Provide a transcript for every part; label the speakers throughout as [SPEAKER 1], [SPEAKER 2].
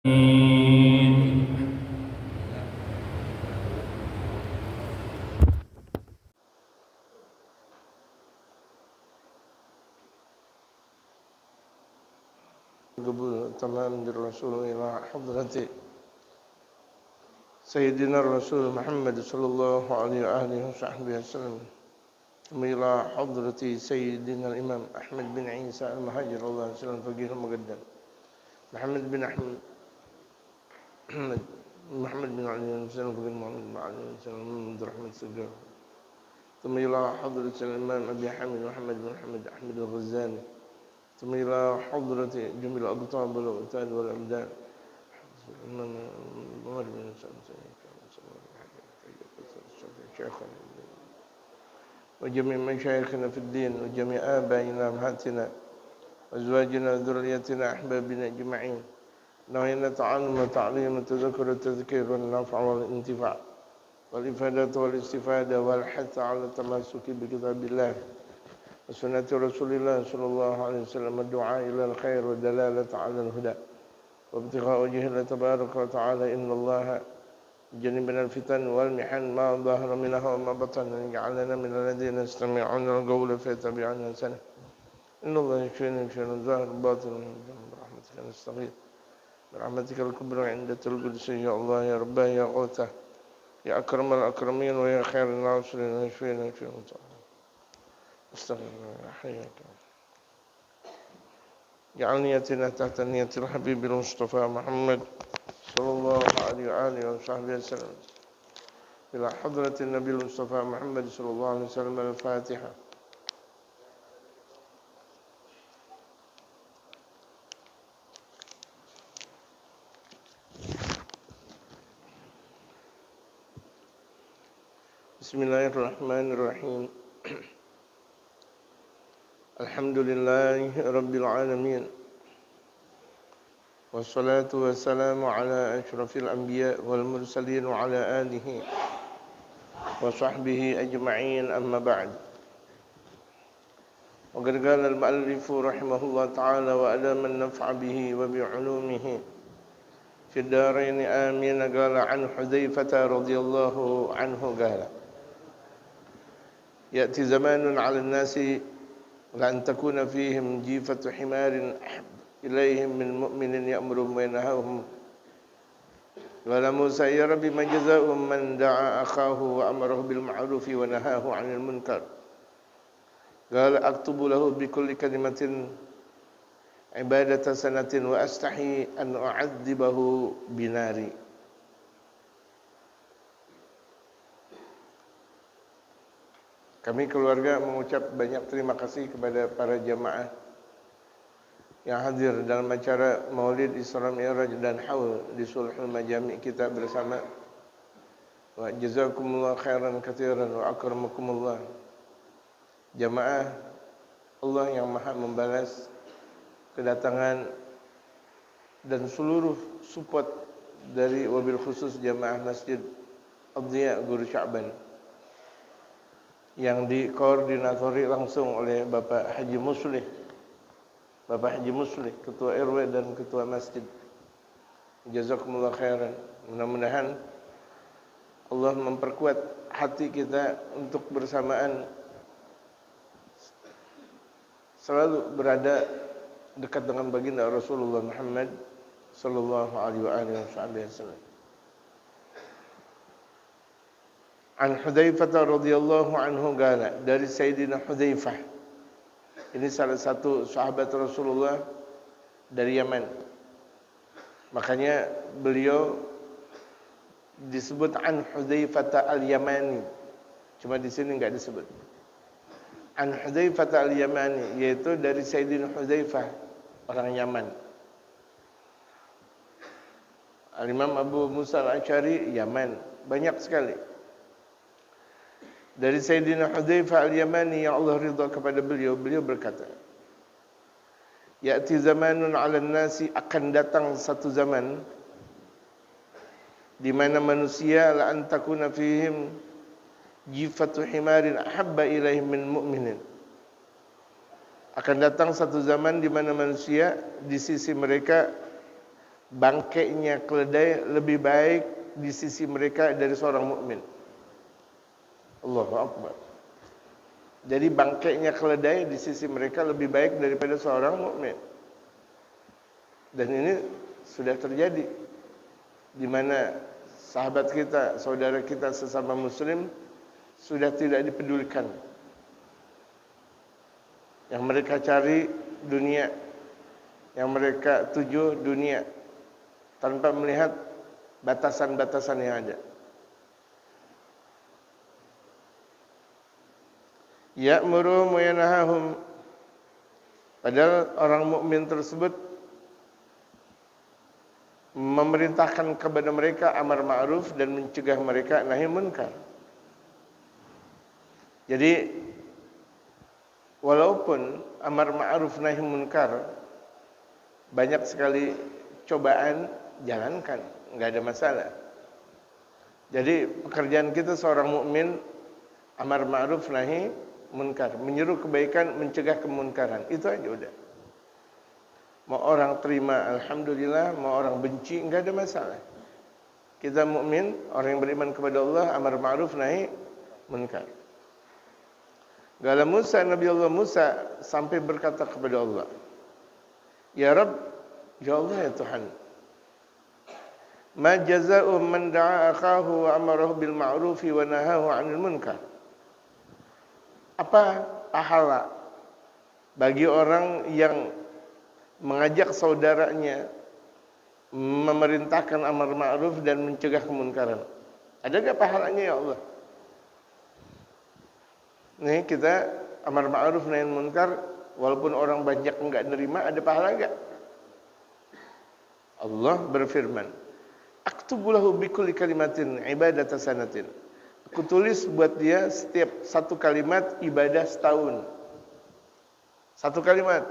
[SPEAKER 1] قبول تمام بالرسول إلى حضرة سيدنا الرسول محمد صلى الله عليه وآله وصحبه وسلم، ثم إلى حضرة سيدنا الإمام أحمد بن عيسى المهاجر الله عليه وسلم فقيه المقدم، محمد بن أحمد محمد بن علي وسلم فقيه محمد بن علي وسلم من رحمة سجاه، ثم إلى حضرة الإمام أبي حامد محمد بن محمد أحمد الغزالي، ثم إلى حضرة جميع الأقطاب والأوتاد والأبدان وجميع مشايخنا في الدين وجميع آبائنا أمهاتنا أزواجنا وذريتنا أحبابنا أجمعين، نوينا تعلم وتعليم وتذكر والتذكير والنفع والانتفاع والإفادة والاستفادة والحث على التمسك بكتاب الله وسنة رسول الله صلى الله عليه وسلم، الدعاء إلى الخير والدلالة على الهدى وابتغاء وجه الله تبارك وتعالى. إن الله جنبنا الفتن والمحن ما ظهر منها وما بطن، جعلنا من الذين يستمعون القول فيتبعون أحسنه. إن الله يكفينا شر الظاهر الباطن برحمتك نستغيث، برحمتك الكبرى عند القدس يا الله يا رب يا غوثة يا أكرم الأكرمين ويا خير الناصرين ويشفينا في المطهر. استغفر الله حياك. جعل نيتنا تحت نية الحبيب المصطفى محمد صلى الله عليه وآله وصحبه وسلم، إلى حضرة النبي المصطفى محمد صلى الله عليه وسلم. الفاتحة. بسم الله الرحمن الرحيم. الحمد لله رب العالمين، والصلاة والسلام على أشرف الأنبياء والمرسلين وعلى آله وصحبه أجمعين، أما بعد. وقد قال المؤلف رحمه الله تعالى وأدام النفع به وبعلومه في الدارين آمين. قال عن حذيفة رضي الله عنه قال: يأتي زمان على الناس لأن تكون فيهم جيفة حمار أحب إليهم من مؤمن يأمرهم وينهاهم. قال موسى: يا رب ما جزاء من دعا أخاه وأمره بالمعروف ونهاه عن المنكر؟ قال: أكتب له بكل كلمة عبادة سنة وأستحي أن أعذبه بناري. Kami keluarga mengucap banyak terima kasih kepada para jamaah yang hadir dalam acara Maulid Isra Mi'raj dan Haul di Sulhul Majami' kita bersama. Wa jazakumullah khairan katsiran wa akramakumullah. Jamaah Allah yang Maha membalas kedatangan dan seluruh support dari wabil khusus jamaah Masjid Adhiya Guru Sya'ban yang dikoordinatori langsung oleh Bapak Haji Muslih, Ketua RW dan Ketua Masjid. Jazakumullah khairan. Mudah-mudahan Allah memperkuat hati kita untuk bersamaan selalu berada dekat dengan baginda Rasulullah Muhammad sallallahu alaihi wasallam. An Hudzaifah radhiyallahu anhu qala, dari Sayyidina Hudzaifah. Ini salah satu sahabat Rasulullah dari Yaman. Makanya beliau disebut An Hudzaifah al-Yamani. Cuma di sini enggak disebut. An Hudzaifah al-Yamani, yaitu dari Sayyidina Hudzaifah, orang Yaman. Al-Imam Abu Musa al-Asy'ari Yaman, banyak sekali. Dari Sayyidina Hudzaifah al-Yamani yang Allah ridha kepada beliau, beliau berkata, Ya'ti zamanun 'alan nasi, akan datang satu zaman di mana manusia la an takuna fihim jifatu himarin ahabba ilaihim min mu'minin. Akan datang satu zaman di mana manusia di sisi mereka bangkainya keledai lebih baik di sisi mereka dari seorang mukmin. Allahu Akbar. Jadi bangkainya keledai di sisi mereka lebih baik daripada seorang mukmin. Dan ini sudah terjadi di mana sahabat kita, saudara kita sesama muslim sudah tidak dipedulikan. Yang mereka cari dunia, yang mereka tuju dunia tanpa melihat batasan-batasan yang ada. Ya'muru wa yanahahum. Padahal orang mukmin tersebut memerintahkan kepada mereka amar ma'ruf dan mencegah mereka nahi munkar. Jadi walaupun amar ma'ruf nahi munkar banyak sekali cobaan, jalankan, enggak ada masalah. Jadi pekerjaan kita seorang mukmin amar ma'ruf nahi munkar, menyeru kebaikan, mencegah kemunkaran. Itu aja udah. Mau orang terima alhamdulillah, mau orang benci enggak ada masalah. Kita mukmin, orang yang beriman kepada Allah, amar ma'ruf nahi munkar. Kala Musa, Nabi Allah Musa sampai berkata kepada Allah, "Ya Rabb, ya Allah ya Tuhan, ma jazaa'u man da'a akhahu wa amarahu bil ma'ruf wa nahahu 'anil munkar?" Apa pahala bagi orang yang mengajak saudaranya memerintahkan amar ma'ruf dan mencegah kemunkaran? Ada enggak pahalanya ya Allah? Nih kita amar ma'ruf nahi munkar, walaupun orang banyak enggak nerima, ada pahala enggak? Allah berfirman, "Aktubu lahu bi kulli kalimatin ibadata sanatin." Aku tulis buat dia setiap satu kalimat ibadah setahun. Satu kalimat.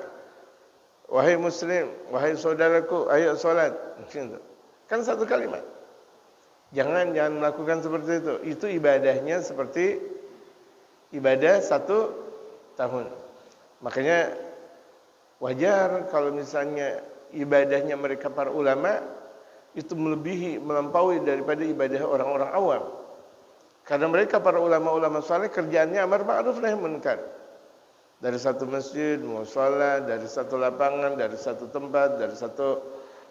[SPEAKER 1] Wahai muslim, wahai saudaraku, ayo salat. Kan satu kalimat. Jangan melakukan seperti itu. Itu ibadahnya seperti ibadah satu tahun. Makanya wajar kalau misalnya ibadahnya mereka para ulama itu melebihi, melampaui daripada ibadah orang-orang awam. Karena mereka para ulama-ulama saleh kerjaannya amar ma'ruf nahi munkar. Dari satu masjid, mushola, dari satu lapangan, dari satu tempat, dari satu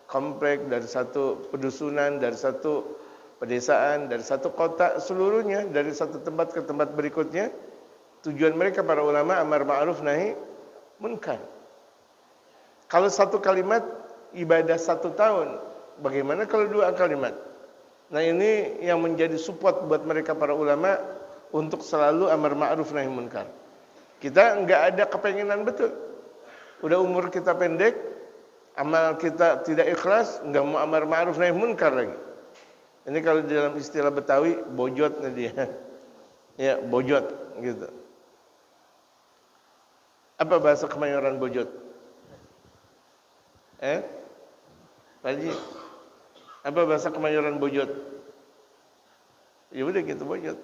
[SPEAKER 1] komplek, dari satu pedusunan, dari satu pedesaan, dari satu kota, seluruhnya dari satu tempat ke tempat berikutnya. Tujuan mereka para ulama amar ma'ruf nahi munkar. Kalau satu kalimat ibadah satu tahun, bagaimana kalau dua kalimat? Nah ini yang menjadi support buat mereka para ulama untuk selalu amar ma'ruf nahi munkar. Kita enggak ada kepengenan betul. Udah umur kita pendek, amal kita tidak ikhlas, enggak mau amar ma'ruf nahi munkar lagi. Ini kalau dalam istilah Betawi, bojotnya dia. Ya, bojot gitu. Apa bahasa Kemayoran bojot? Pak Haji, apa bahasa Kemayoran bojot? Ya udah gitu bojot.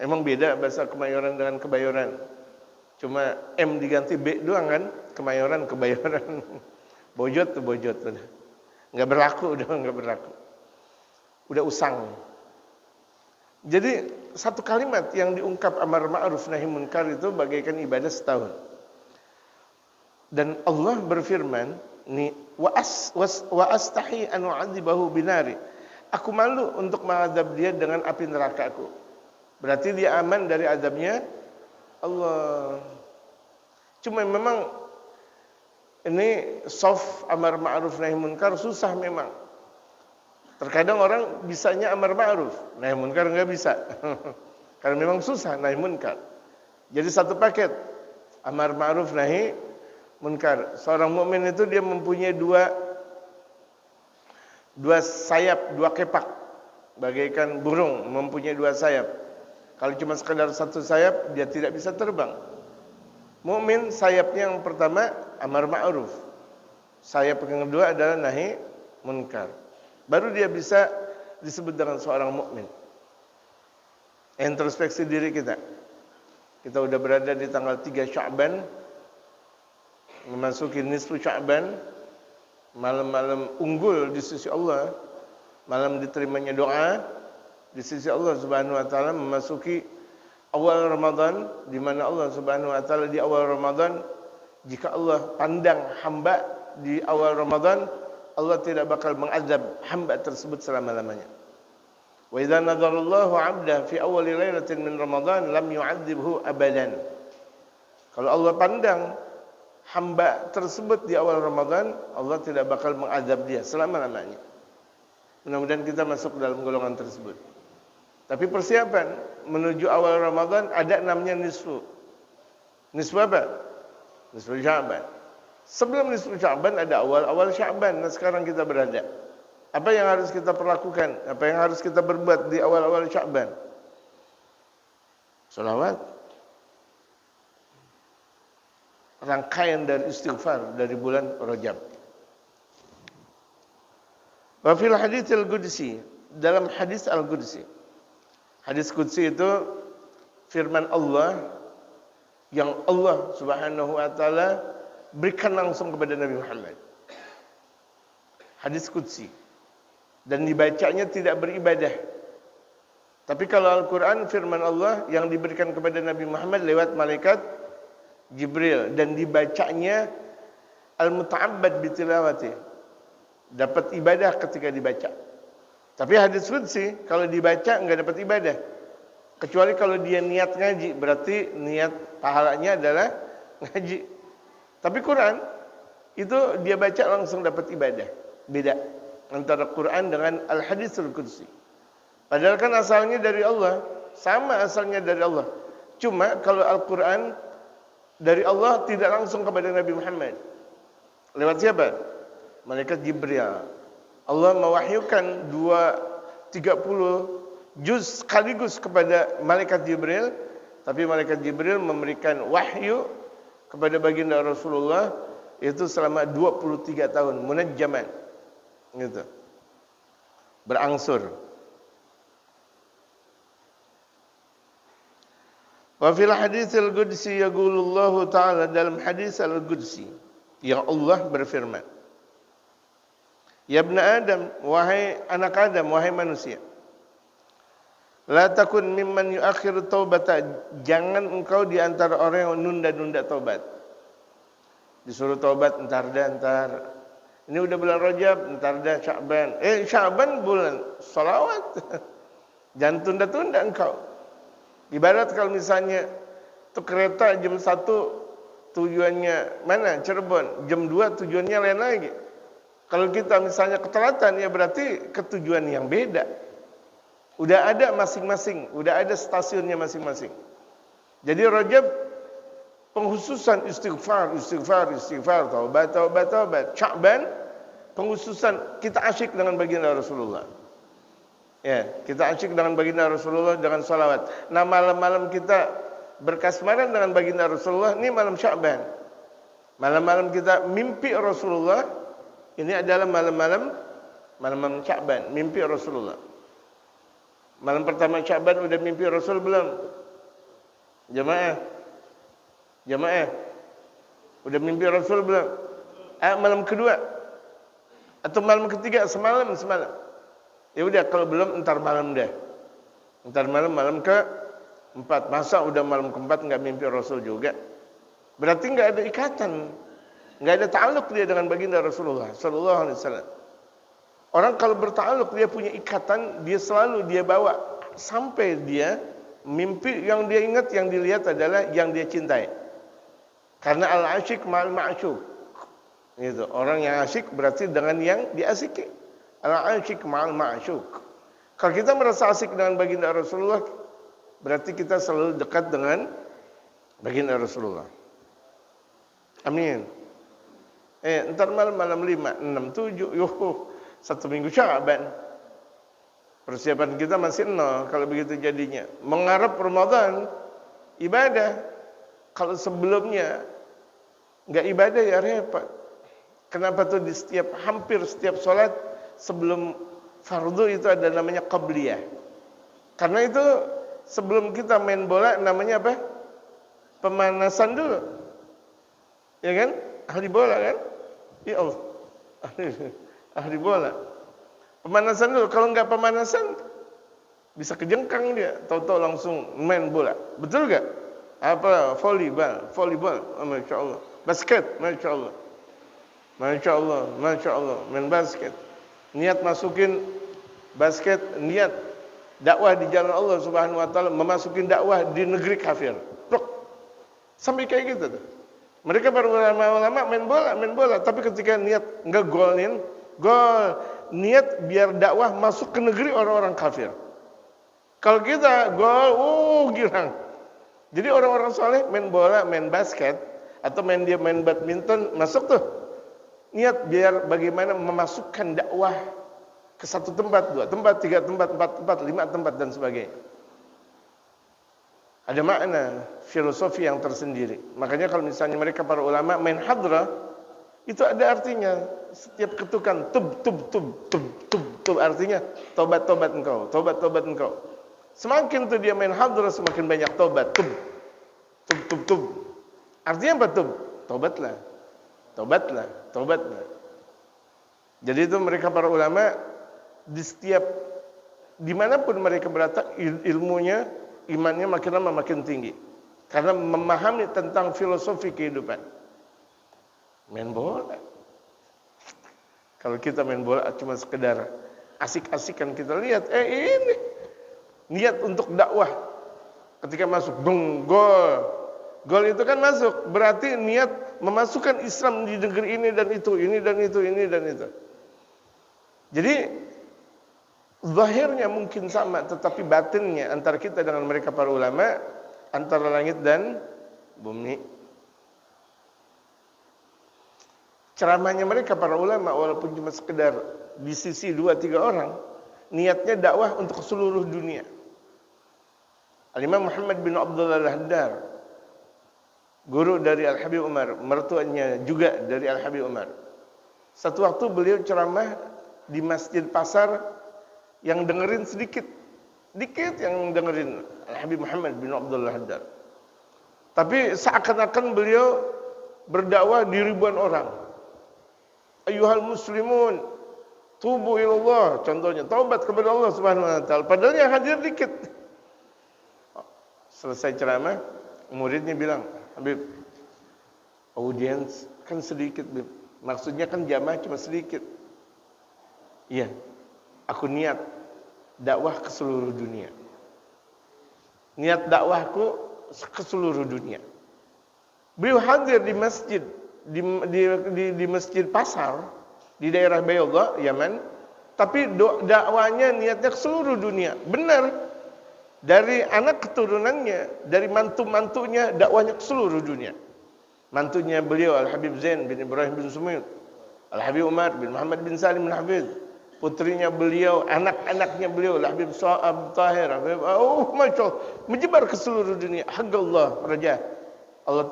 [SPEAKER 1] Emang beda bahasa Kemayoran dengan Kebayoran. Cuma M diganti B doang kan? Kemayoran, Kebayoran. Bojot tuh bojot. Enggak berlaku, udah enggak berlaku. Udah usang. Jadi satu kalimat yang diungkap amar ma'ruf nahi munkar itu bagaikan ibadah setahun. Dan Allah berfirman, wa astahi an u'adzibahu binari. Aku malu untuk mengadab dia dengan api neraka-Ku. Berarti dia aman dari adabnya Allah. Cuma memang ini soft amar ma'ruf nahi munkar susah memang. Terkadang orang bisanya amar ma'ruf, nahi munkar enggak bisa. Karena memang susah nahi munkar. Jadi satu paket amar ma'ruf nahi munkar. Seorang mukmin itu dia mempunyai dua sayap, dua kepak. Bagaikan burung mempunyai dua sayap. Kalau cuma sekedar satu sayap, dia tidak bisa terbang. Mukmin sayapnya yang pertama amar ma'ruf. Sayap yang kedua adalah nahi munkar. Baru dia bisa disebut dengan seorang mukmin. Introspeksi diri kita. Kita udah berada di tanggal 3 Sya'ban, memasuki nisfu Sya'ban. malam-malam unggul di sisi Allah, malam diterimanya doa di sisi Allah Subhanahu wa taala, memasuki awal Ramadan, di mana Allah Subhanahu wa taala di awal Ramadan, jika Allah pandang hamba di awal Ramadan, Allah tidak bakal mengazab hamba tersebut selama-lamanya. Wa idza nadarallahu 'abda fi awwal lailatin min Ramadan lam yu'adzibhu abadan. Kalau Allah pandang hamba tersebut di awal Ramadan, Allah tidak bakal mengazab dia selama-lamanya. Mudah-mudahan kita masuk dalam golongan tersebut. Tapi persiapan menuju awal Ramadan ada namanya nisfu. Nisfu apa? Nisfu Sya'ban. Sebelum nisfu Sya'ban ada awal Sya'ban. Nah, sekarang kita berada. Apa yang harus kita perlakukan? Apa yang harus kita berbuat di awal-awal Sya'ban? Salawat. Rangkaian dari istighfar dari bulan Rajab. Wa fil hadits al-qudsi, dalam hadis al-qudsi. Hadis qudsi itu firman Allah yang Allah Subhanahu wa taala berikan langsung kepada Nabi Muhammad. Hadis qudsi. Dan dibacanya tidak beribadah. Tapi kalau Al-Qur'an firman Allah yang diberikan kepada Nabi Muhammad lewat malaikat Jibril, dan dibacanya al-muta'abbad bitilawati, dapat ibadah ketika dibaca. Tapi hadis qudsi kalau dibaca enggak dapat ibadah, kecuali kalau dia niat ngaji, berarti niat pahalanya adalah ngaji. Tapi Quran itu dia baca langsung dapat ibadah. Beda antara Quran dengan al-hadisul qudsi. Padahal kan asalnya dari Allah, sama asalnya dari Allah. Cuma kalau Al-Quran dari Allah tidak langsung kepada Nabi Muhammad. Lewat siapa? Malaikat Jibril. Allah mewahyukan 30 juz sekaligus kepada malaikat Jibril, tapi malaikat Jibril memberikan wahyu kepada baginda Rasulullah itu selama 23 tahun munajjaman. Gitu. Berangsur. Wa fil haditsil qudsi yaqulullahu ta'ala, dalam hadis al-qudsi yang Allah berfirman, ya ibn Adam, wahai anak Adam, wahai manusia, la takun mimman yuakhiru taubata, jangan engkau di antara orang yang nunda-nunda taubat. Disuruh taubat entar. Ini udah bulan Rajab, entar dah Sya'ban. Sya'ban bulan salawat. Jangan tunda-tunda engkau. Ibarat kalau misalnya tuh kereta jam 1 tujuannya mana? Cirebon. Jam 2 tujuannya lain lagi. Kalau kita misalnya ketelatan, ya berarti ke tujuan yang beda. Udah ada masing-masing, udah ada stasiunnya masing-masing. Jadi Rajab penghususan istighfar, taubat. Sya'ban penghususan kita asyik dengan baginda Rasulullah. Ya, kita asyik dengan baginda Rasulullah dengan salawat. Nah, malam-malam kita berkasmaran dengan baginda Rasulullah, ini malam Sya'ban. Malam-malam kita mimpi Rasulullah, ini adalah malam-malam Sya'ban, mimpi Rasulullah. Malam pertama Sya'ban udah mimpi Rasul belum? Jamaah. Udah mimpi Rasul belum? Malam kedua atau malam ketiga, semalam. Ya udah, kalau belum entar malam deh. Entar malam ke-4. Masa udah malam ke-4 enggak mimpi Rasul juga? Berarti enggak ada ikatan. Enggak ada ta'aluk dia dengan baginda Rasulullah sallallahu alaihi wasallam. Orang kalau berta'aluk, dia punya ikatan, dia selalu dia bawa sampai dia mimpi yang dia ingat, yang dilihat adalah yang dia cintai. Karena al-asyik ma'al ma'syuk. Gitu. Orang yang asyik berarti dengan yang diasyiki. Al-asyik ma'al ma'syuk. Kalau kita merasa asyik dengan baginda Rasulullah, berarti kita selalu dekat dengan baginda Rasulullah. Amin. Entar malam 5, 6, 7, 1 minggu Sya'ban. Persiapan kita masih 0 kalau begitu jadinya. Mengharap Ramadan ibadah. Kalau sebelumnya enggak ibadah ya repot. Kenapa tuh di hampir setiap sholat sebelum fardu itu ada namanya qabliyah. Karena itu sebelum kita main bola namanya apa? Pemanasan dulu. Ya kan? Ahli bola kan? Ya Allah. Ahli bola. Pemanasan dulu, kalau nggak pemanasan bisa kejengkang dia, tahu-tahu langsung main bola. Betul nggak? Apa volleyball, oh, masya Allah. Basket, masya Allah, masya Allah, masya Allah. Main basket, niat masukin basket, niat dakwah di jalan Allah Subhanahu Wa Taala, memasukin dakwah di negeri kafir. Plok. Sampai kayak gitu tuh. Mereka para ulama main bola, tapi ketika niat ngegolin, gol, niat biar dakwah masuk ke negeri orang-orang kafir. Kalau kita gol, girang. Jadi orang-orang soleh main bola, main basket, atau main badminton, masuk tuh. Niat biar bagaimana memasukkan dakwah ke satu tempat, 2 tempat, 3 tempat, 4 tempat, 5 tempat, dan sebagainya. Ada makna filosofi yang tersendiri. Makanya kalau misalnya mereka para ulama main hadrah, itu ada artinya. Setiap ketukan tub, artinya tobat engkau. Semakin tuh dia main hadrah, semakin banyak tobat. Tub. Artinya apa tub? Tobatlah. Jadi itu mereka para ulama dimanapun mereka berada, ilmunya, imannya makin lama makin tinggi. Karena memahami tentang filosofi kehidupan. Main bola. Kalau kita main bola cuma sekedar asik-asikan, kita lihat, ini niat untuk dakwah. Ketika masuk, gol. Gol itu kan masuk, berarti niat memasukkan Islam di negeri ini dan itu. Jadi zahirnya mungkin sama, tetapi batinnya antara kita dengan mereka para ulama, antara langit dan bumi. Ceramahnya mereka para ulama walaupun cuma sekedar di sisi 2-3 orang, niatnya dakwah untuk seluruh dunia. Al-Imam Muhammad bin Abdullah Al-Haddar, guru dari Al-Habib Umar, mertuanya juga dari Al-Habib Umar. Satu waktu beliau ceramah di Masjid Pasar, yang dengerin sedikit yang dengerin Al-Habib Muhammad bin Abdullah Haddad. Tapi seakan-akan beliau berdakwah di ribuan orang. Ayyuhal muslimun, tubu ilallah, contohnya taubat kepada Allah Subhanahu wa taala. Padahal yang hadir dikit. Selesai ceramah, muridnya bilang, "Habib, audiens kan sedikit, Habib. Maksudnya kan jamaah cuma sedikit." Iya. Aku niat dakwah ke seluruh dunia. Niat dakwahku ke seluruh dunia. Beliau hadir di masjid, di masjid Pasar di daerah Bayadha, Yaman, tapi dakwanya niatnya ke seluruh dunia. Benar. Dari anak keturunannya, dari mantu-mantunya, dakwahnya ke seluruh dunia. Mantunya beliau Al-Habib Zain bin Ibrahim bin Sumait, Al-Habib Umar bin Muhammad bin Salim bin Hafiz, putrinya beliau, anak-anaknya beliau, Habib Sa'ab Tahir, Masya Allah, menyebar ke seluruh dunia. Haqqallah, raja. Allah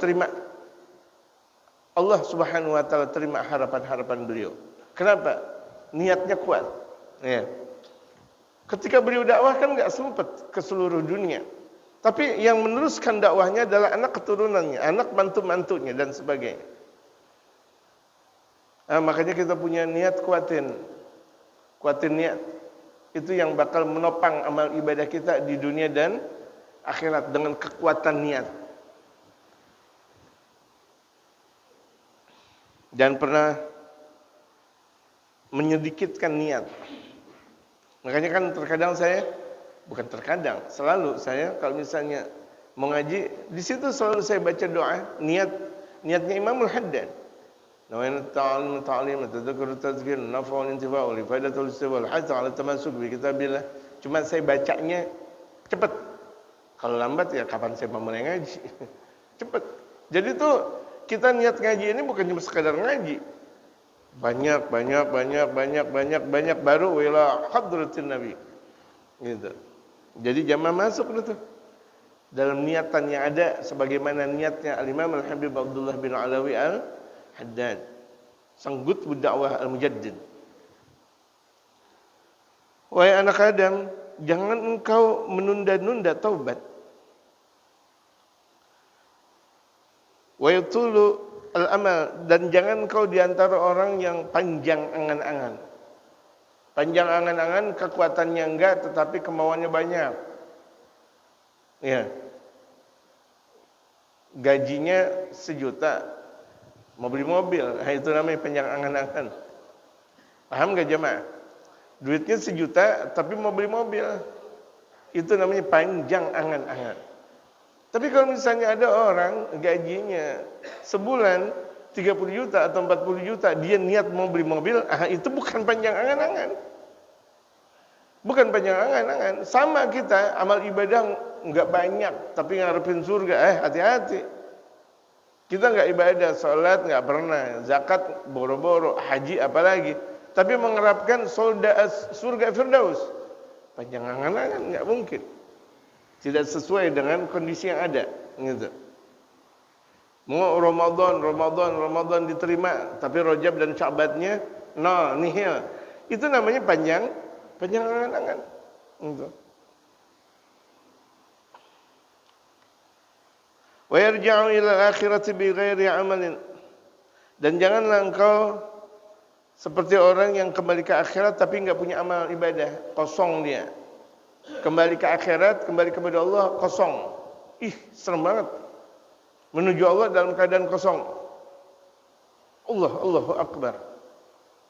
[SPEAKER 1] Subhanahu wa taala terima harapan-harapan beliau. Kenapa? Niatnya kuat. Ya. Ketika beliau dakwah kan enggak sempat ke seluruh dunia. Tapi yang meneruskan dakwahnya adalah anak keturunannya, anak mantu-mantunya dan sebagainya. Makanya kita punya niat, kuatin niat. Itu yang bakal menopang amal ibadah kita di dunia dan akhirat dengan kekuatan niat. Dan pernah menyedikitkan niat. Makanya kan selalu saya kalau misalnya mau ngaji, di situ selalu saya baca doa niatnya Imamul Haddad. Nawaina ta'lim tadhakkur tazkir naf'ul intifa'u li faidatul istiwal hatta 'ala tamassuk bi kitabillah. Cuma saya bacanya cepat. Kalau lambat ya kapan saya mau mulai ngaji. Cepat. Jadi tuh kita niat ngaji ini bukan cuma sekadar ngaji. Banyak baru wala hadratin nabi. Gitu. Jadi jamaah masuk itu. Dalam niatan yang ada sebagaimana niatnya Al-Imam Al-Habib Abdullah bin Alawi Al-Haddad, sang qutb dakwah al-mujaddid. Wahai anak Adam, jangan engkau menunda-nunda taubat. Wa yatulu al-amal, dan jangan kau diantara orang yang panjang angan-angan. Panjang angan-angan, kekuatannya enggak, tetapi kemauannya banyak. Ya, gajinya 1 juta, mau beli mobil, itu namanya panjang angan-angan. Paham gak jemaah? Duitnya 1 juta, tapi mau beli mobil, itu namanya panjang angan-angan. Tapi kalau misalnya ada orang gajinya sebulan 30 juta atau 40 juta, dia niat mau beli mobil, itu bukan panjang angan-angan. Bukan panjang angan-angan. Sama kita, amal ibadah enggak banyak, tapi ngarepin surga, hati-hati. Kita enggak ibadah, salat enggak pernah, zakat boro-boro, haji apalagi. Tapi mengharapkan surga Firdaus. Panjang angan-angan enggak mungkin. Tidak sesuai dengan kondisi yang ada, gitu. Mau Ramadan diterima, tapi Rajab dan Sya'bannya nihil. Itu namanya panjang angan-angan, gitu. Wa yarji'u ila al-akhirati bighairi 'amalin. Dan janganlah engkau seperti orang yang kembali ke akhirat tapi enggak punya amal ibadah, kosong dia. Kembali ke akhirat, kembali kepada Allah, kosong. Serem banget. Menuju Allah dalam keadaan kosong. Allahu Akbar.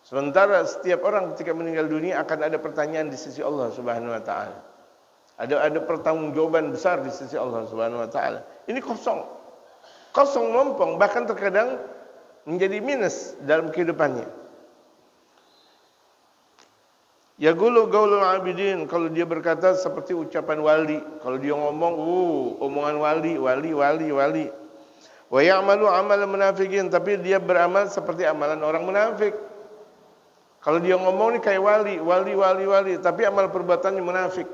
[SPEAKER 1] Sementara setiap orang ketika meninggal dunia akan ada pertanyaan di sisi Allah Subhanahu wa taala. Ada pertanggungjawaban besar di sisi Allah Subhanahu wa taala. Ini kosong. Kosong melompong, bahkan terkadang menjadi minus dalam kehidupannya. Ya gulu gaulul abidin, kalau dia berkata seperti ucapan wali. Kalau dia ngomong, omongan wali. Wa ya'malu amalan munafikin, tapi dia beramal seperti amalan orang munafik. Kalau dia ngomong ini kayak wali, tapi amal perbuatannya munafik.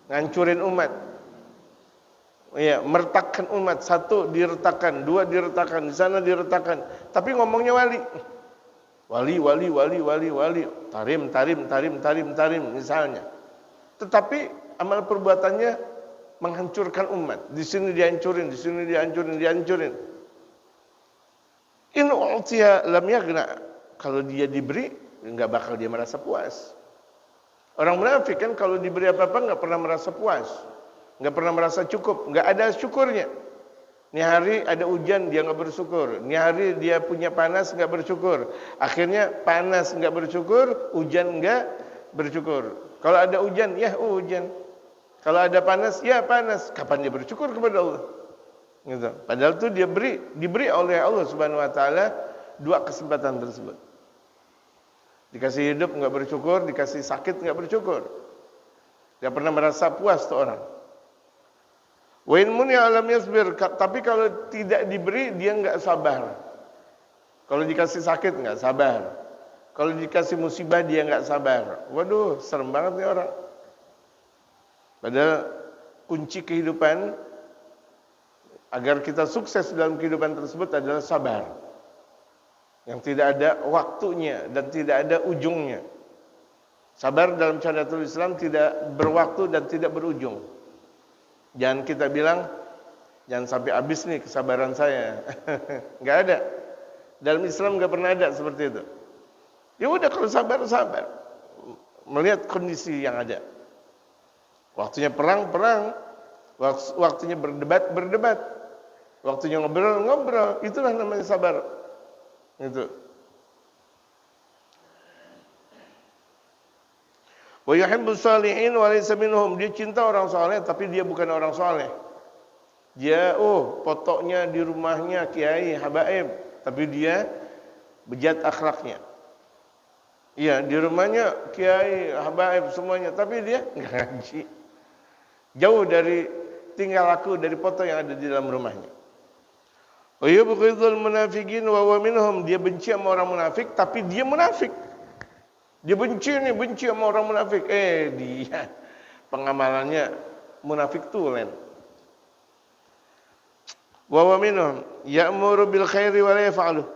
[SPEAKER 1] Ngancurin umat. Ya, mertakkan umat. 1 diretakan, 2 diretakan, di sana diretakan. Tapi ngomongnya wali. Wali, tarim, misalnya. Tetapi amal perbuatannya menghancurkan umat. Di sini dihancurin. In u'tiya lam yaghna. Kalau dia diberi, enggak bakal dia merasa puas. Orang munafik kan kalau diberi apa-apa enggak pernah merasa puas. Enggak pernah merasa cukup, enggak ada syukurnya. Ini hari ada hujan dia enggak bersyukur. Ini hari dia punya panas enggak bersyukur. Akhirnya panas enggak bersyukur, hujan enggak bersyukur. Kalau ada hujan, hujan. Kalau ada panas, panas. Kapan dia bersyukur kepada Allah? Gitu. Padahal itu dia diberi oleh Allah Subhanahu wa taala 2 kesempatan tersebut. Dikasih hidup enggak bersyukur, dikasih sakit enggak bersyukur. Dia pernah merasa puas tuh orang. Wa in munya alam yasbir, tapi kalau tidak diberi dia enggak sabar. Kalau dikasih sakit enggak sabar. Kalau dikasih musibah dia enggak sabar. Waduh, serem banget nih orang. Padahal kunci kehidupan agar kita sukses dalam kehidupan tersebut adalah sabar. Yang tidak ada waktunya dan tidak ada ujungnya. Sabar dalam syariatul Islam tidak berwaktu dan tidak berujung. Jangan kita bilang, jangan sampai habis nih kesabaran saya. Enggak ada. Dalam Islam enggak pernah ada seperti itu. Ya udah, kalau sabar. Melihat kondisi yang ada. Waktunya perang. Waktunya berdebat. Waktunya ngobrol. Itulah namanya sabar. Itu. Wa yuhibbus shalihin wa laysa minhum. Dia cinta orang saleh tapi dia bukan orang saleh. Dia potoknya di rumahnya kiai habaib, tapi dia bejat akhlaknya. Iya, di rumahnya kiai habaib semuanya, tapi dia enggak ngaji. Jauh dari tinggal laku dari foto yang ada di dalam rumahnya. Wa yubghidul munafiqin wa huwa minhum. Dia benci sama orang munafik tapi dia munafik. Dia benci sama orang munafik. Dia pengamalannya munafik tulen. Wa huwa minhum ya'muru bil khairi wa la yaf'aluh.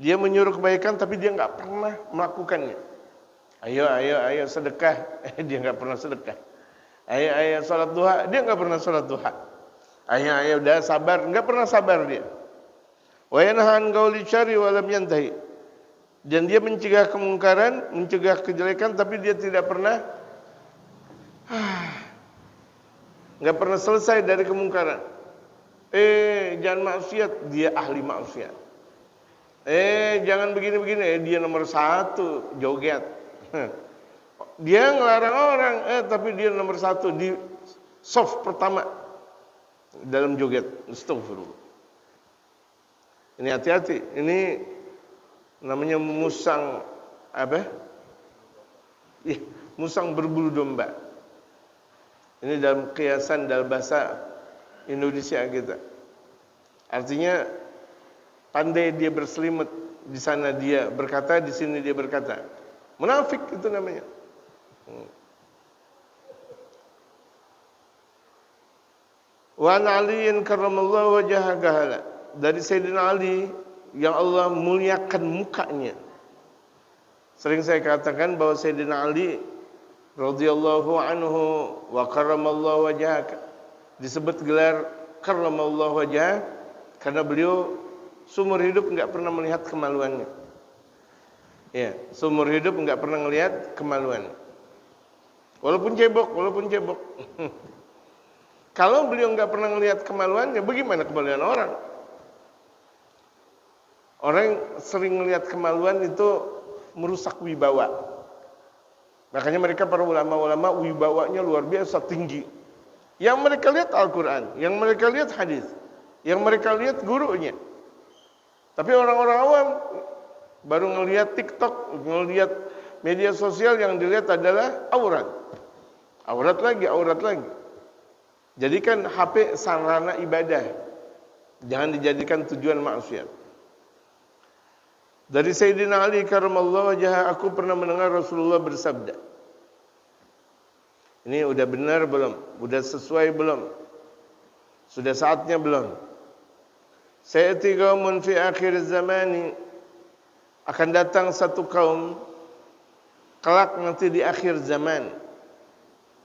[SPEAKER 1] Dia menyuruh kebaikan tapi dia enggak pernah melakukannya. Ayo sedekah. Dia enggak pernah sedekah. Ayo salat duha, dia enggak pernah salat duha. Ayo udah sabar, enggak pernah sabar dia. Wa yanha an qawli syarri wa lam yantahi. Dan dia mencegah kemungkaran, mencegah kejelekan, tapi dia tidak pernah enggak pernah selesai dari kemungkaran. Jangan maksiat, dia ahli maksiat. Jangan begini-begini, dia nomor 1 joget. Dia ngelarang orang, tapi dia nomor 1 di soft pertama dalam joget. Astagfirullah. Ini hati-hati. Ini namanya musang apa? Musang berbulu domba. Ini dalam kiasan dalam bahasa Indonesia kita. Artinya pandai dia berselimut, di sana dia berkata, di sini dia berkata. Munafik itu namanya. Wa an aliyin karramallahu wajhahu gahala. Dari Sayyidina Ali yang Allah muliakan mukanya. Sering saya katakan bahwa Sayyidina Ali radhiyallahu anhu wa karramallahu wajhahu disebut gelar karramallahu wajhahu karena beliau seumur hidup enggak pernah melihat kemaluannya. Ya, seumur hidup enggak pernah melihat kemaluannya. Walaupun cebok. Kalau beliau enggak pernah melihat kemaluannya, bagaimana kemaluan orang? Orang sering melihat kemaluan itu merusak wibawa. Makanya mereka para ulama-ulama wibawanya luar biasa tinggi. Yang mereka lihat Al-Quran, yang mereka lihat hadis, yang mereka lihat gurunya. Tapi orang-orang awam baru ngelihat TikTok, ngelihat media sosial, yang dilihat adalah aurat. Aurat lagi. Jadikan HP sarana ibadah. Jangan dijadikan tujuan maksiat. Dari Sayyidina Ali karramallahu wajhahu, aku pernah mendengar Rasulullah bersabda. Ini udah benar belum? Udah sesuai belum? Sudah saatnya belum? Sayati qaumun fi akhir zamani, akan datang satu kaum kelak nanti di akhir zaman.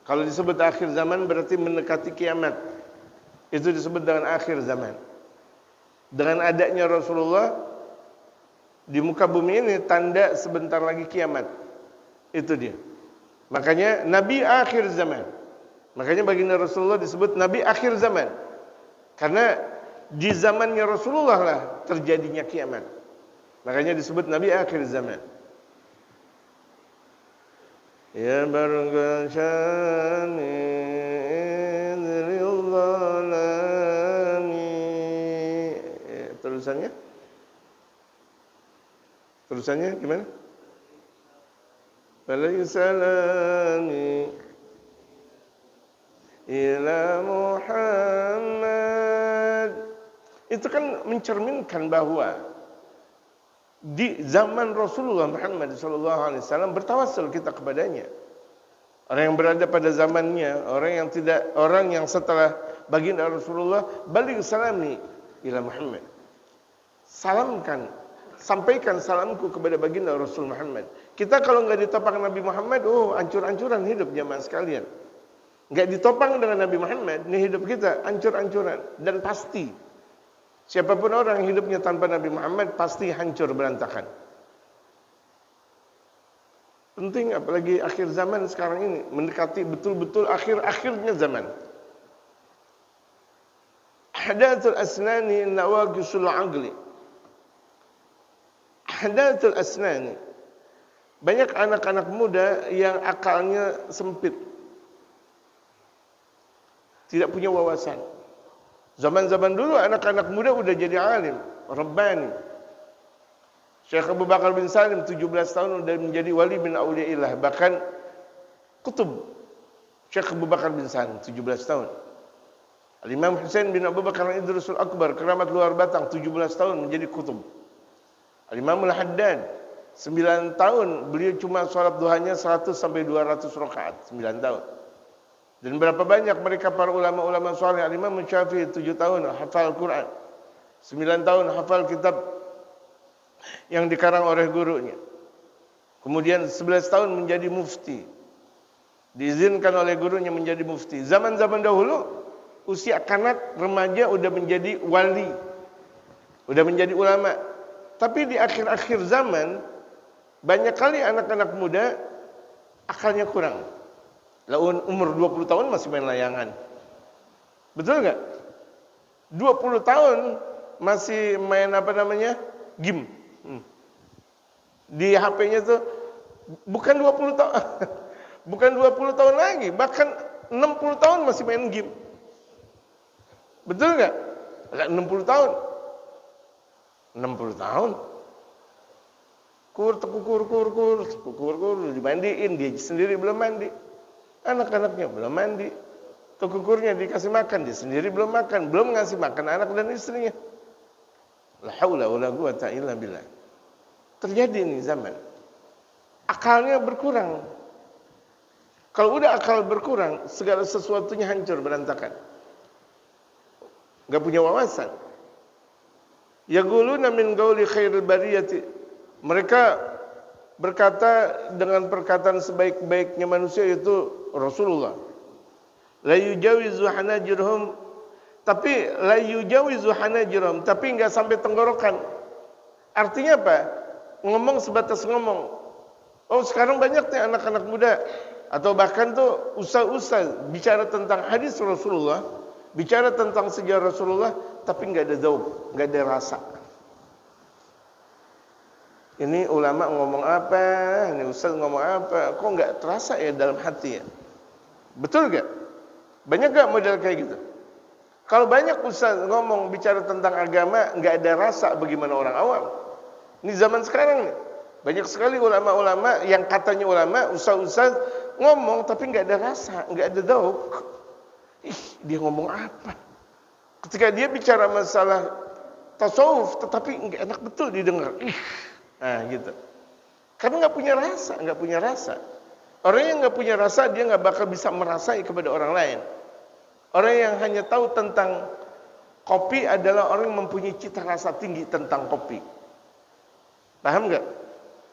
[SPEAKER 1] Kalau disebut akhir zaman berarti mendekati kiamat. Itu disebut dengan akhir zaman. Dengan adanya Rasulullah di muka bumi ini tanda sebentar lagi kiamat. Itu dia. Makanya Nabi akhir zaman. Makanya baginda Rasulullah disebut Nabi akhir zaman. Karena di zamannya Rasulullah lah terjadinya kiamat. Makanya disebut Nabi akhir zaman. Ya barangkan syani Terusannya gimana? Walaisalami ila Muhammad. Itu kan mencerminkan bahwa di zaman Rasulullah Muhammad SAW bertawassul kita kepadanya. Orang yang berada pada zamannya, orang yang setelah baginda Rasulullah, baligh salami ila Muhammad. Sampaikan salamku kepada baginda Rasul Muhammad. Kita kalau enggak ditopang Nabi Muhammad, ancur-ancuran hidup jamaah sekalian. Enggak ditopang dengan Nabi Muhammad, ini hidup kita ancur-ancuran. Dan pasti siapapun orang yang hidupnya tanpa Nabi Muhammad pasti hancur berantakan. Penting apalagi akhir zaman sekarang ini, mendekati betul-betul akhir-akhirnya zaman. Hadatul asnani nawaqisul aqli. Hadatul asnani. Banyak anak-anak muda yang akalnya sempit. Tidak punya wawasan. Zaman-zaman dulu anak-anak muda udah jadi alim, rabbani. Syekh Abu Bakar bin Salim 17 tahun udah menjadi wali min auliyaillah, bahkan kutub. Syekh Abu Bakar bin Salim 17 tahun. Al-Imam Husain bin Abu Bakar Idrisul Akbar, keramat luar batang, 17 tahun menjadi kutub. Al-Imam Al-Haddad 9 tahun, beliau cuma sholat duhanya 100 sampai 200 rakaat, 9 tahun. Dan berapa banyak mereka para ulama-ulama saleh. Al-Imam Syafi'i 7 tahun hafal Quran, 9 tahun hafal kitab yang dikarang oleh gurunya. Kemudian 11 tahun menjadi mufti, diizinkan oleh gurunya menjadi mufti. Zaman-zaman dahulu usia kanak remaja udah menjadi wali. udah menjadi ulama. Tapi di akhir-akhir zaman banyak kali anak-anak muda akalnya kurang. Lah umur 20 tahun masih main layangan. Betul nggak? 20 tahun masih main apa namanya? Game. Di HP-nya tuh bukan 20 tahun. Bukan 20 tahun lagi, bahkan 60 tahun masih main game. Betul nggak? 60 tahun. 60 tahun. Kur, dimandiin, dia sendiri belum mandi. Anak-anaknya belum mandi. Kukurnya dikasih makan, dia sendiri belum makan, belum ngasih makan anak dan istrinya. La haula wala quwata illa billah. Terjadi ini zaman. Akalnya berkurang. Kalau udah akal berkurang, segala sesuatunya hancur berantakan. Enggak punya wawasan. Yaquluna min qauli khairil bariyati. Mereka berkata dengan perkataan sebaik-baiknya manusia itu Rasulullah. La yujawizu hanajirhum, tapi la yujawizu hanajirhum, tapi enggak sampai tenggorokan. Artinya apa? Ngomong sebatas ngomong. Oh, sekarang banyak nih anak-anak muda atau bahkan tuh ustaz-ustaz bicara tentang hadis Rasulullah, bicara tentang sejarah Rasulullah, tapi enggak ada dzauq, enggak ada rasa. Ini ulama ngomong apa, ini ustaz ngomong apa, kok enggak terasa ya dalam hati ya? Betul enggak? Banyak enggak model kayak gitu? Kalau banyak ustaz ngomong bicara tentang agama, enggak ada rasa bagaimana orang awam. Ini zaman sekarang nih. Banyak sekali ulama-ulama yang katanya ulama, ustaz-ustaz ngomong tapi enggak ada rasa, enggak ada dzauq. Dia ngomong apa? Ketika dia bicara masalah tasawuf tetapi enggak enak betul didengar. Nah, gitu. Karena enggak punya rasa, enggak punya rasa. Orang yang enggak punya rasa dia enggak bakal bisa merasai kepada orang lain. Orang yang hanya tahu tentang kopi adalah orang yang mempunyai cita rasa tinggi tentang kopi. Paham enggak?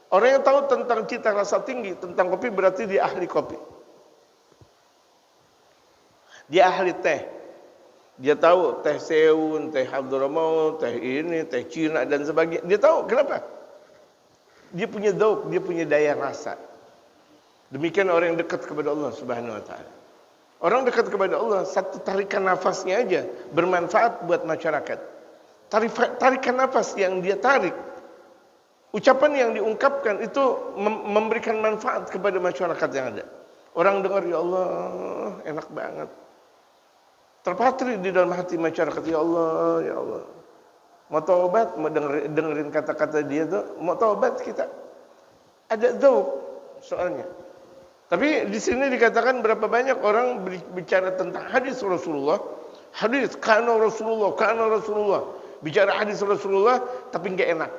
[SPEAKER 1] Orang yang tahu tentang cita rasa tinggi tentang kopi berarti dia ahli kopi. Dia ahli teh. Dia tahu teh Seun, teh Abdurrahman, teh ini, teh Cina dan sebagainya. Dia tahu kenapa? Dia punya dzauq, dia punya daya rasa. Demikian orang yang dekat kepada Allah Subhanahu wa taala. Orang dekat kepada Allah, satu tarikan nafasnya aja bermanfaat buat masyarakat. Tarikan nafas yang dia tarik, ucapan yang diungkapkan itu memberikan manfaat kepada masyarakat yang ada. Orang dengar, ya Allah, enak banget. Terpatri di dalam hati masyarakat, ya Allah, ya Allah. Mau taubat, mau dengerin kata-kata dia tuh, mau taubat kita. Ada dzauq soalnya. Tapi di sini dikatakan berapa banyak orang bicara tentang hadis Rasulullah, hadis kana Rasulullah, bicara hadis Rasulullah tapi enggak enak.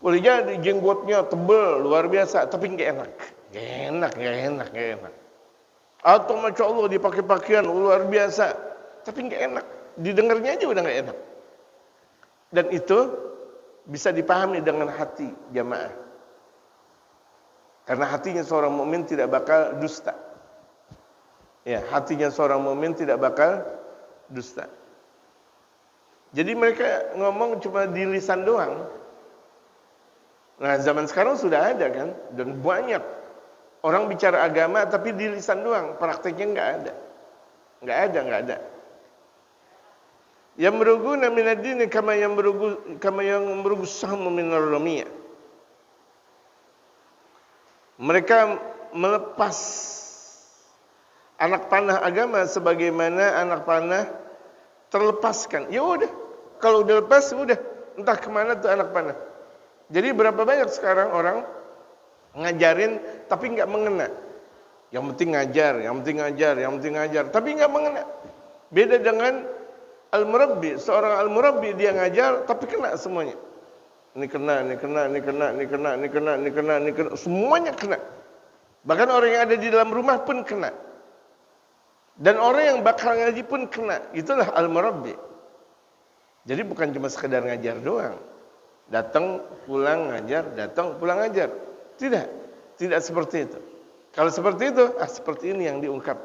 [SPEAKER 1] Boleh jadi jenggotnya tebal luar biasa tapi enggak enak. Enggak enak. Atau masya Allah dipakai pakaian luar biasa tapi enggak enak. Didengarnya aja udah enggak enak. Dan itu bisa dipahami dengan hati jamaah. Karena hatinya seorang mukmin tidak bakal dusta. Ya, hatinya seorang mukmin tidak bakal dusta. Jadi mereka ngomong cuma di lisan doang. Nah, zaman sekarang sudah ada kan, dan banyak orang bicara agama tapi di lisan doang, prakteknya enggak ada. Enggak ada. Yang meruguna minad-din kama yang merugu sahmu minar ramiyah. Mereka melepas anak panah agama sebagaimana anak panah terlepaskan. Ya udah, kalau udah lepas udah, entah kemana tuh anak panah. Jadi berapa banyak sekarang orang ngajarin tapi nggak mengena. Yang penting ngajar, tapi nggak mengena. Beda dengan al-murabbi, seorang al-murabbi dia ngajar tapi kena semuanya. Ini kena, semuanya kena. Bahkan orang yang ada di dalam rumah pun kena. Dan orang yang bakal ngaji pun kena. Itulah al-murabbi. Jadi bukan cuma sekedar ngajar doang. Datang, pulang, ngajar, datang, pulang, ngajar. Tidak seperti itu. Kalau seperti itu, seperti ini yang diungkap.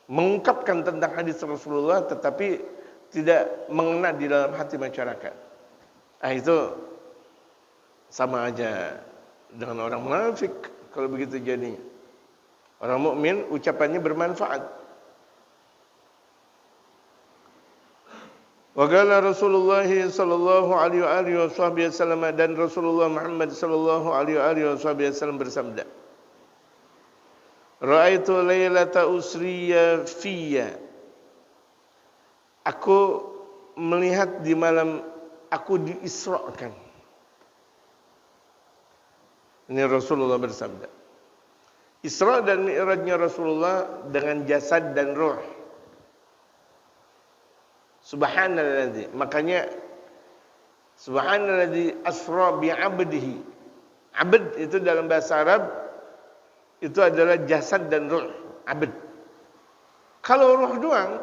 [SPEAKER 1] Mengungkapkan tentang hadis Rasulullah tetapi tidak mengena di dalam hati masyarakat. Itu sama aja dengan orang munafik kalau begitu jadinya. Orang mukmin ucapannya bermanfaat. Wa qala Rasulullah sallallahu alaihi wasallam, dan Rasulullah Muhammad sallallahu alaihi wasallam bersabda, Ra'aitu lailata usriya fiyya. Aku melihat di malam aku diisrakan. Ini Rasulullah bersabda. Isra dan Mi'rajnya Rasulullah dengan jasad dan ruh. Subhanalladzi. Makanya subhanalladzi asra bi'abdihi. Abd itu dalam bahasa Arab itu adalah jasad dan ruh. Abd. Kalau ruh doang,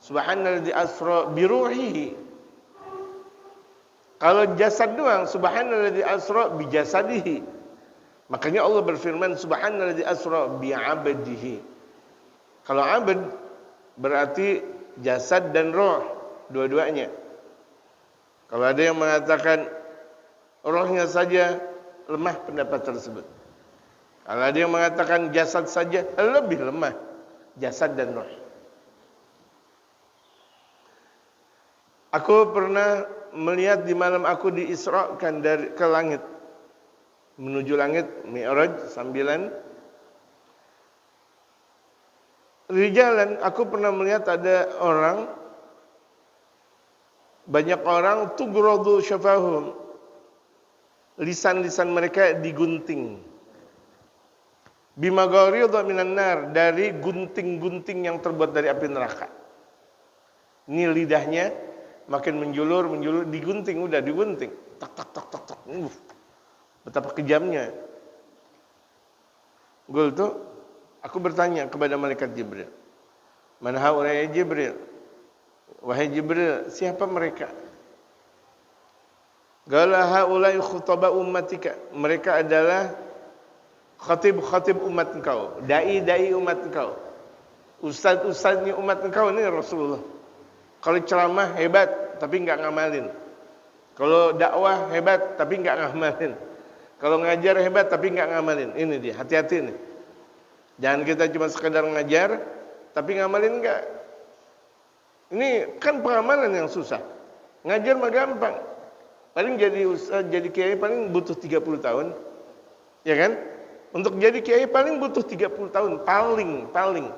[SPEAKER 1] subhanalladzi asra bi ruhihi. Kalau jasad doang, subhanalladzi asra bi jasadihi. Makanya Allah berfirman subhanalladzi asra bi 'abdihi. Kalau 'abd berarti jasad dan roh, dua-duanya. Kalau ada yang mengatakan rohnya saja, lemah pendapat tersebut. Kalau ada yang mengatakan jasad saja, lebih lemah jasad dan roh. Aku pernah melihat di malam aku diisrakan dari ke langit, menuju langit, Mi'raj, sambilan rijalan. Aku pernah melihat ada orang, banyak orang tugradu syafahum, lisan-lisan mereka digunting, bimagharidha minan nar, dari gunting-gunting yang terbuat dari api neraka. Ini lidahnya makin menjulur, digunting, udah digunting, tak tak tak tak tak. Betapa kejamnya. Gul tuh, aku bertanya kepada malaikat Jibril, "Man haula'i Jibril?" Wahai Jibril, siapa mereka? Qala haula'i khutaba ummatika. Mereka adalah khatib-khatib umat engkau, dai-dai umat engkau, ustaz-ustaznya umat engkau. Ini Rasulullah. Kalau ceramah hebat tapi enggak ngamalin. Kalau dakwah hebat tapi enggak ngamalin. Kalau ngajar hebat tapi enggak ngamalin. Ini dia, hati-hati nih. Jangan kita cuma sekedar ngajar tapi ngamalin enggak. Ini kan pengamalan yang susah. Ngajar mah gampang. Paling jadi ustaz, jadi kiai paling butuh 30 tahun. Ya kan? Untuk jadi kiai paling butuh 30 tahun, paling.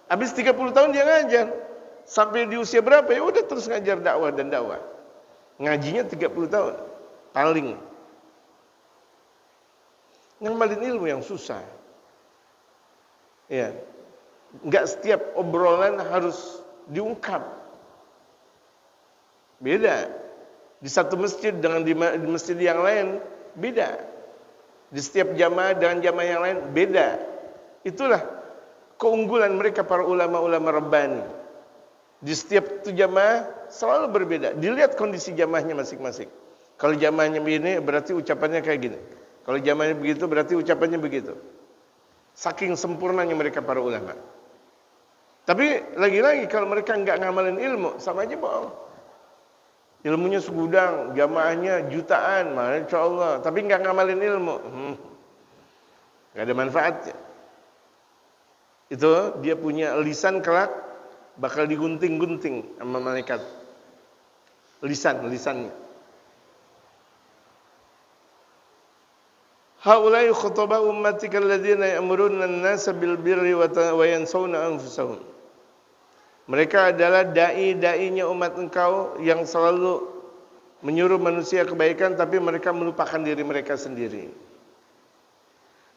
[SPEAKER 1] Habis 30 tahun dia ngajar. Sampai di usia berapa ya udah terus ngajar dakwah dan dakwah. Ngajinya 30 tahun, paling. Ngamalin ilmu yang susah. Ya. Enggak setiap obrolan harus diungkap. Beda. Di satu masjid dengan di masjid yang lain beda. Di setiap jamaah dengan jamaah yang lain beda. Itulah keunggulan mereka para ulama-ulama Rabbani. Di setiap itu jamaah selalu berbeda. Dilihat kondisi jamaahnya masing-masing. Kalau jamaahnya begini berarti ucapannya kayak gini. Kalau jamaahnya begitu berarti ucapannya begitu. Saking sempurnanya mereka para ulama. Tapi lagi-lagi kalau mereka enggak ngamalin ilmu, sama aja bohong. Ilmunya segudang, jamaahnya jutaan, masya Allah, tapi enggak ngamalin ilmu, enggak ada manfaatnya. Itu dia punya lisan kelak bakal digunting-gunting sama malaikat. Lisannya. Haulai khutaba ummatika alladziina ya'muruna an-nasa bil birri wa yansawna anfusahum. Mereka adalah dai-dainya umat engkau yang selalu menyuruh manusia kebaikan tapi mereka melupakan diri mereka sendiri.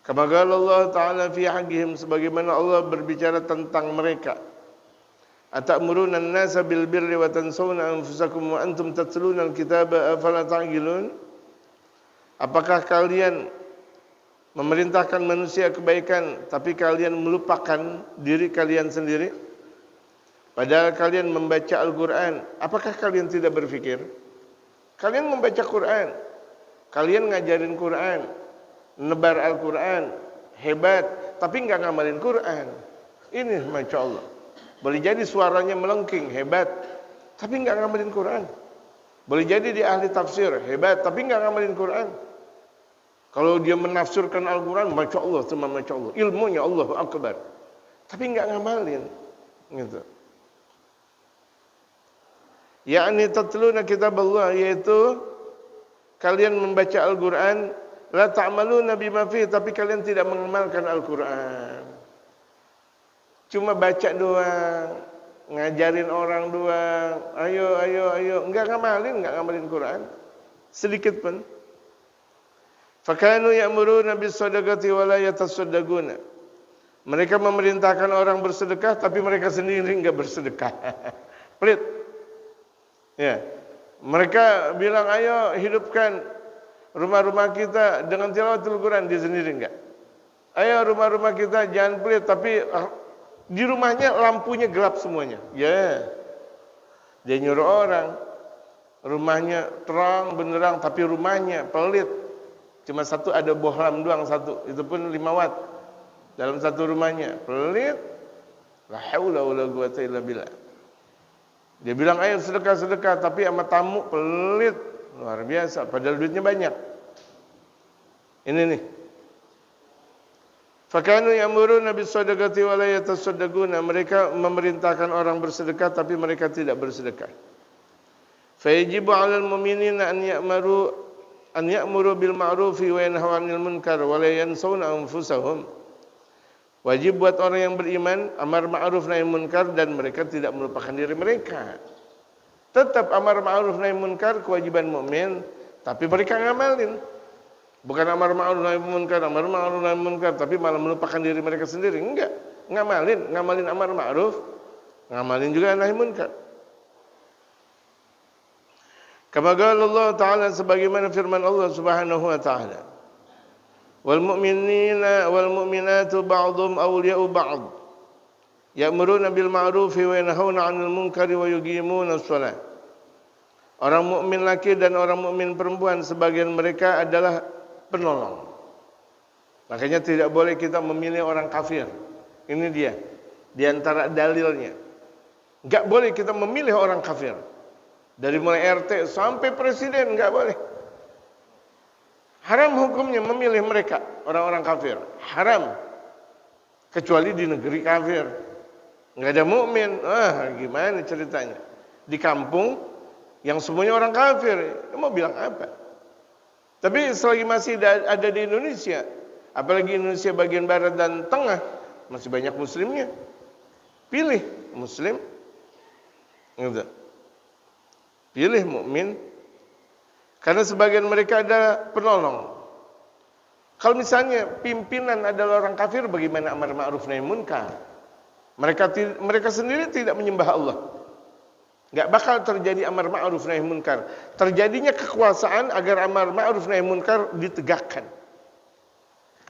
[SPEAKER 1] Kama qala Allah Ta'ala fi haqqihim, sebagaimana Allah berbicara tentang mereka. Atamuruna an-nasa bil birri wa tansawna anfusakum wa antum tatluna al-kitaba afala ta'qilun? Apakah kalian memerintahkan manusia kebaikan tapi kalian melupakan diri kalian sendiri? Padahal kalian membaca Al-Quran. Apakah kalian tidak berpikir? Kalian membaca Quran, kalian ngajarin Quran, nebar Al-Quran, hebat, tapi enggak ngamalin Quran. Ini masya Allah. Boleh jadi suaranya melengking, hebat, tapi enggak ngamalin Quran. Boleh jadi dia ahli tafsir, hebat, tapi enggak ngamalin Quran. Kalau dia menafsirkan Al-Quran, Masya Allah, semua Masya Allah. Ilmunya Allahu Akbar. Tapi enggak ngamalin. Gitu. Ya'ni tatluna kitab Allah, yaitu kalian membaca Al-Quran, la ta'maluna bima fihi, tapi kalian tidak mengamalkan Al-Quran. Cuma baca doang, ngajarin orang doang, ayo, enggak ngamalin Quran sedikit pun. Fakanu ya'muruna bis-shadaqati wa la yatasaddaquna. Mereka memerintahkan orang bersedekah tapi mereka sendiri enggak bersedekah. Pelit. Ya. Mereka bilang ayo hidupkan rumah-rumah kita dengan tilawatul Quran, dia sendiri enggak. Ayo rumah-rumah kita jangan pelit, tapi di rumahnya lampunya gelap semuanya. Ya. Dia nyuruh orang rumahnya terang benderang tapi rumahnya pelit. Cuma satu ada bohlam doang satu, itu pun 5 watt dalam satu rumahnya. Pelit. La haula wala quwata illa billah. Dia bilang ayo sedekah, tapi sama tamu pelit. Luar biasa, padahal duitnya banyak. Ini nih. Fakanu ya'muruna bis-shadaqati wa la yatasaddaquna. Mereka memerintahkan orang bersedekah tapi mereka tidak bersedekah. Fa yajibu 'alal mu'minina an ya'muru bil ma'rufi wa yanhaw 'anil munkar wa la yansawna anfusahum. Wajib buat orang yang beriman amar ma'ruf nahi munkar dan mereka tidak melupakan diri mereka. Tetap amar ma'ruf nahi munkar kewajiban mukmin, tapi mereka ngamalin. Bukan amar ma'ruf nahi munkar, tapi malah melupakan diri mereka sendiri. Enggak, ngamalin amar ma'ruf, ngamalin juga nahi munkar. Kama qala Allah Ta'ala, sebagaimana firman Allah Subhanahu wa Ta'ala. Wal mu'minina wal mu'minatu ba'dhum awliya'u ba'd. Ya'muruna bil ma'rufi wa yanhauna 'anil munkari wa yuqimuna shalah. Orang mukmin laki dan orang mukmin perempuan sebagian mereka adalah penolong. Makanya tidak boleh kita memilih orang kafir. Ini dia, di antara dalilnya. Enggak boleh kita memilih orang kafir. Dari mulai RT sampai presiden enggak boleh. Haram hukumnya memilih mereka, orang-orang kafir. Haram. Kecuali di negeri kafir. Enggak ada mukmin. Gimana ceritanya? Di kampung yang semuanya orang kafir, mau bilang apa? Tapi selagi masih ada di Indonesia, apalagi Indonesia bagian barat dan tengah, masih banyak muslimnya. Pilih muslim. Gitu. Pilih mukmin. Karena sebagian mereka ada penolong. Kalau misalnya pimpinan adalah orang kafir, bagaimana amar ma'ruf nahi munkar? Mereka sendiri tidak menyembah Allah. Enggak bakal terjadi amar ma'ruf nahi munkar. Terjadinya kekuasaan agar amar ma'ruf nahi munkar ditegakkan.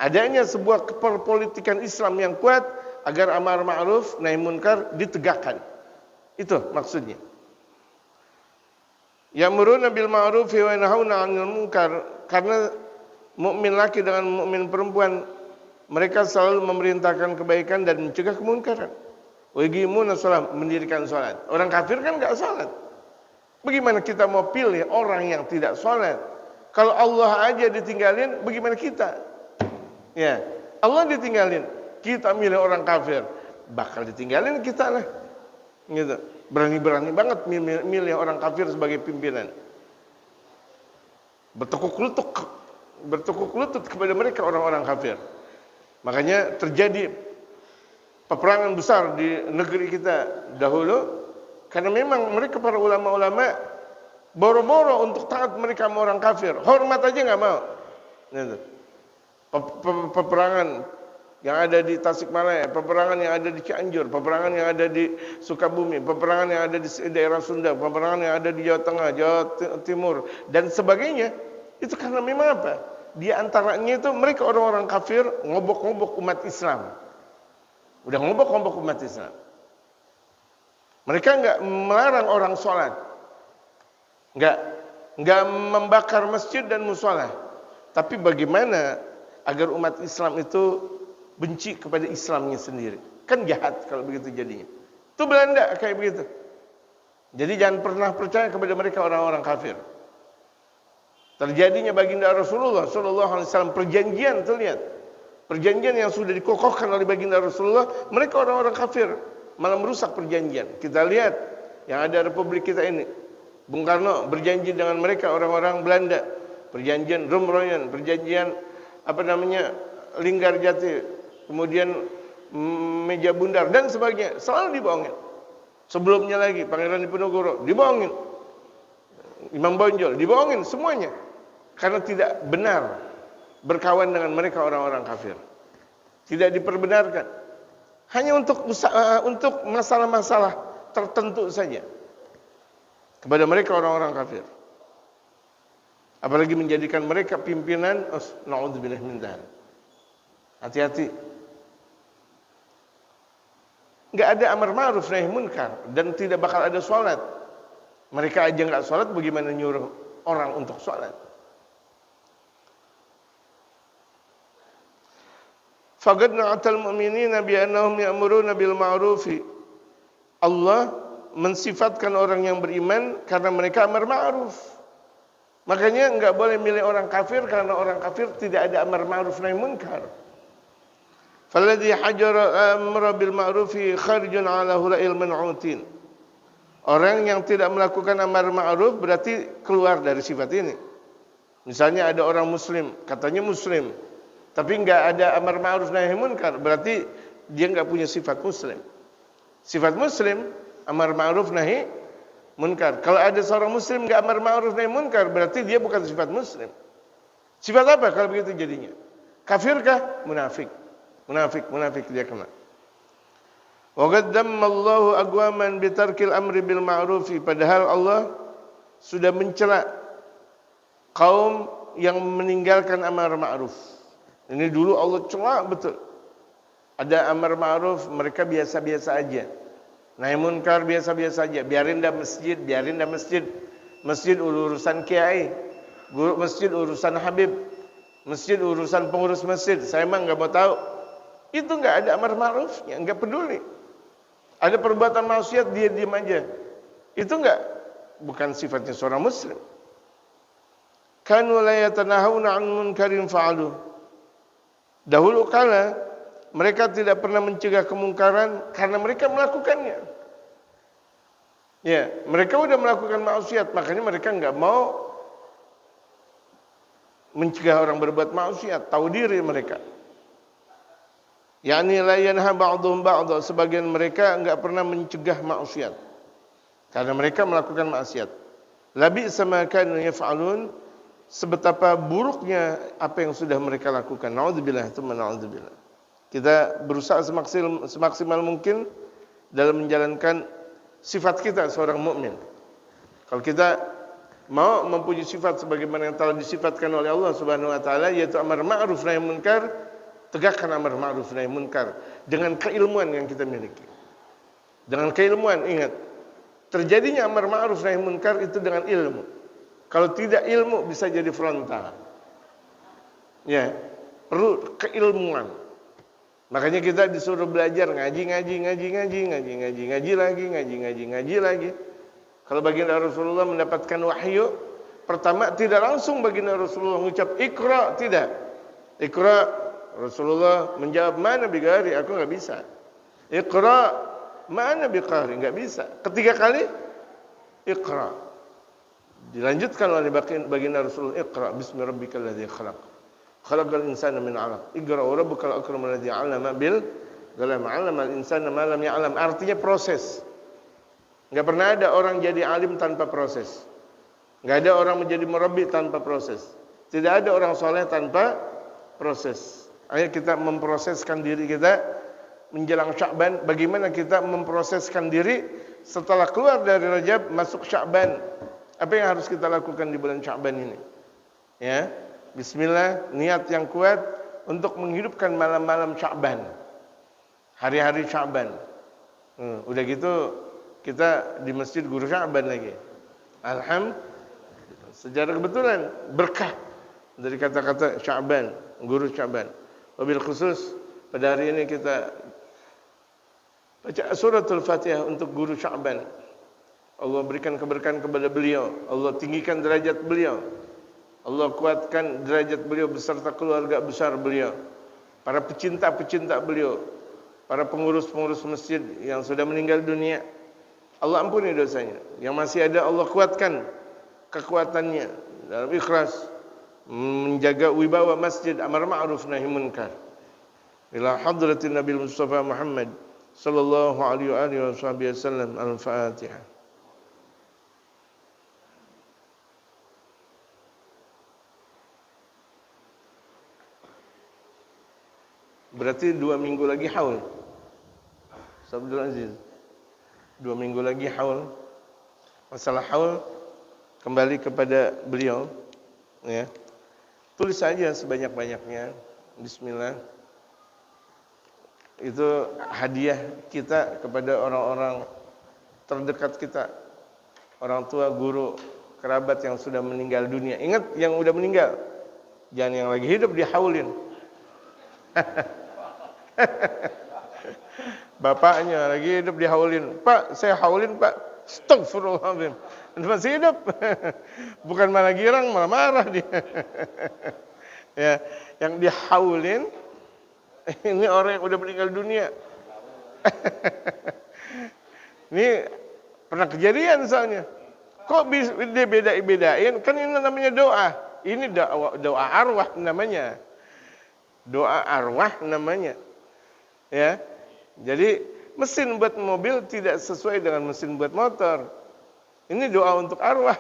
[SPEAKER 1] Adanya sebuah perpolitikan Islam yang kuat agar amar ma'ruf nahi munkar ditegakkan. Itu maksudnya. Ya'muruna bil ma'ruf wa yanhauna 'anil munkar, karena mukmin laki dengan mukmin perempuan mereka selalu memerintahkan kebaikan dan mencegah kemunkaran. Wa yuqimuna shalah, mendirikan salat. Orang kafir kan enggak salat. Bagaimana kita mau pilih orang yang tidak salat? Kalau Allah aja ditinggalin, bagaimana kita? Ya, Allah ditinggalin, kita milih orang kafir, bakal ditinggalin kita lah. Gitu. Berani-berani banget milih orang kafir sebagai pimpinan. Bertekuk lutut kepada mereka orang-orang kafir. Makanya terjadi peperangan besar di negeri kita dahulu karena memang mereka para ulama-ulama boro-boro untuk taat mereka sama orang kafir. Hormat aja enggak mau. Gitu. Peperangan yang ada di Tasikmalaya, peperangan yang ada di Cianjur, peperangan yang ada di Sukabumi, peperangan yang ada di daerah Sunda, peperangan yang ada di Jawa Tengah, Jawa Timur, dan sebagainya. Itu karena memang apa? Di antaranya itu mereka orang-orang kafir ngobok-ngobok umat Islam. Udah ngobok-ngobok umat Islam. Mereka enggak melarang orang sholat, enggak membakar masjid dan musola. Tapi bagaimana agar umat Islam itu benci kepada Islamnya sendiri? Kan jahat kalau begitu jadinya. Itu Belanda kayak begitu. Jadi jangan pernah percaya kepada mereka orang-orang kafir. Terjadinya baginda Rasulullah sallallahu alaihi wasallam perjanjian, terlihat. Perjanjian yang sudah dikokohkan oleh baginda Rasulullah, mereka orang-orang kafir malah merusak perjanjian. Kita lihat yang ada Republik kita ini. Bung Karno berjanji dengan mereka orang-orang Belanda. Perjanjian Rumroyen, perjanjian Linggarjati, kemudian Meja Bundar dan sebagainya, selalu dibohongin. Sebelumnya lagi Pangeran Diponegoro dibohongin, Imam Bonjol dibohongin semuanya, karena tidak benar berkawan dengan mereka orang-orang kafir. Tidak diperbenarkan, hanya untuk masalah-masalah tertentu saja kepada mereka orang-orang kafir. Apalagi menjadikan mereka pimpinan, naudzubillah min dzalik. Hati-hati. Enggak ada amar ma'ruf nahi munkar dan tidak bakal ada salat. Mereka aja enggak salat, bagaimana nyuruh orang untuk salat? Faqad na'atal mu'minina bi annahum ya'muruna bil ma'rufi. Allah mensifatkan orang yang beriman karena mereka amar ma'ruf. Makanya enggak boleh milih orang kafir, karena orang kafir tidak ada amar ma'ruf nahi munkar. Falladhi hajara amra bil ma'rufi kharijun ala hula'il man'utin. Orang yang tidak melakukan amar ma'ruf berarti keluar dari sifat ini. Misalnya ada orang muslim, katanya muslim, tapi enggak ada amar ma'ruf nahi munkar, berarti dia enggak punya sifat muslim. Sifat muslim amar ma'ruf nahi munkar. Kalau ada seorang muslim enggak amar ma'ruf nahi munkar, berarti dia bukan sifat muslim. Sifat apa kalau begitu jadinya? Kafirkah? Munafik. Munafik dia kena. Wa qaddamma Allahu aqwaman bi tarkil amri bil ma'rufi, padahal Allah sudah mencela kaum yang meninggalkan amar ma'ruf. Ini dulu Allah cela betul. Ada amar ma'ruf, mereka biasa-biasa aja. Nahi munkar biasa-biasa aja. Biarin dah masjid. Masjid urusan kiai, masjid urusan habib, masjid urusan pengurus masjid. Saya mah enggak mau tahu. Itu enggak ada amar ma'rufnya, enggak peduli. Ada perbuatan maksiat, dia diam aja. Itu bukan sifatnya seorang muslim. Kanu la yatanahawna 'an munkarin fa'alu. Dahulu kala mereka tidak pernah mencegah kemungkaran karena mereka melakukannya. Ya, mereka sudah melakukan maksiat, makanya mereka enggak mau mencegah orang berbuat maksiat, tahu diri mereka. Yani la yanha ba'dhum ba'dha, sebagian mereka enggak pernah mencegah maksiat karena mereka melakukan maksiat. Labi sama kanu yaf'alun, sebetapa buruknya apa yang sudah mereka lakukan. Naudzubillah, naudzubillah. Kita berusaha semaksimal mungkin dalam menjalankan sifat kita seorang mukmin. Kalau kita mau mempunyai sifat sebagaimana yang telah disifatkan oleh Allah Subhanahu wa taala, yaitu amar ma'ruf nahi munkar, tegakkan amar ma'ruf nahi munkar dengan keilmuan yang kita miliki. Dengan keilmuan, ingat, terjadinya amar ma'ruf nahi munkar itu dengan ilmu. Kalau tidak ilmu bisa jadi frontal. Ya, perlu keilmuan. Makanya kita disuruh belajar ngaji lagi. Kalau baginda Rasulullah mendapatkan wahyu, pertama tidak langsung baginda Rasulullah mengucap Iqra, tidak. Iqra, Rasulullah menjawab, mana bigari, aku enggak bisa. Iqra, mana biqari, enggak bisa. Ketiga kali Iqra. Dilanjutkan oleh baginda Rasulullah, Iqra bismi rabbikal ladzi khalaq. Khalaqal insana min 'alaq. Iqra wa rabbukal akram alladzi 'allama bil qalam 'allamal insana ma lam ya'lam. Artinya proses. Enggak pernah ada orang jadi alim tanpa proses. Enggak ada orang menjadi murabbi tanpa proses. Tidak ada orang soleh tanpa proses. Ayo kita memproseskan diri kita menjelang Sya'ban. Bagaimana kita memproseskan diri setelah keluar dari Rajab masuk Sya'ban? Apa yang harus kita lakukan di bulan Sya'ban ini? Ya, bismillah, niat yang kuat untuk menghidupkan malam-malam Sya'ban, hari-hari Sya'ban. Udah gitu kita di masjid guru Sya'ban lagi. Alhamdulillah, sejarah kebetulan berkah dari kata-kata Sya'ban, guru Sya'ban. Wabil khusus pada hari ini kita baca suratul Fatihah untuk guru Sya'ban. Allah berikan keberkahan kepada beliau, Allah tinggikan derajat beliau, Allah kuatkan derajat beliau beserta keluarga besar beliau, para pecinta-pecinta beliau, para pengurus-pengurus masjid yang sudah meninggal dunia, Allah ampuni dosanya. Yang masih ada Allah kuatkan kekuatannya dalam ikhlas menjaga wibawa masjid, amar ma'ruf nahi munkar. Ila hadratin Nabi Mustafa Muhammad sallallahu alaihi wasallam. Al-Fatihah. Berarti 2 minggu lagi haul. Abdul Aziz. 2 minggu lagi haul. Masalah haul kembali kepada beliau, ya. Tulis saja sebanyak-banyaknya. Bismillah. Itu hadiah kita kepada orang-orang terdekat kita. Orang tua, guru, kerabat yang sudah meninggal dunia. Ingat yang udah meninggal. Jangan yang lagi hidup dihaulin. Bapaknya lagi hidup dihaulin, Pak, saya haulin Pak. Astagfirullahaladzim. Masih hidup. Bukan malah girang, malah marah dia. Ya, yang dihaulin ini orang yang udah meninggal dunia. Ini pernah kejadian soalnya. Kok bisa beda-bedain? Kan ini namanya doa. Ini doa arwah namanya. Doa arwah namanya. Ya. Jadi mesin buat mobil tidak sesuai dengan mesin buat motor. Ini doa untuk arwah.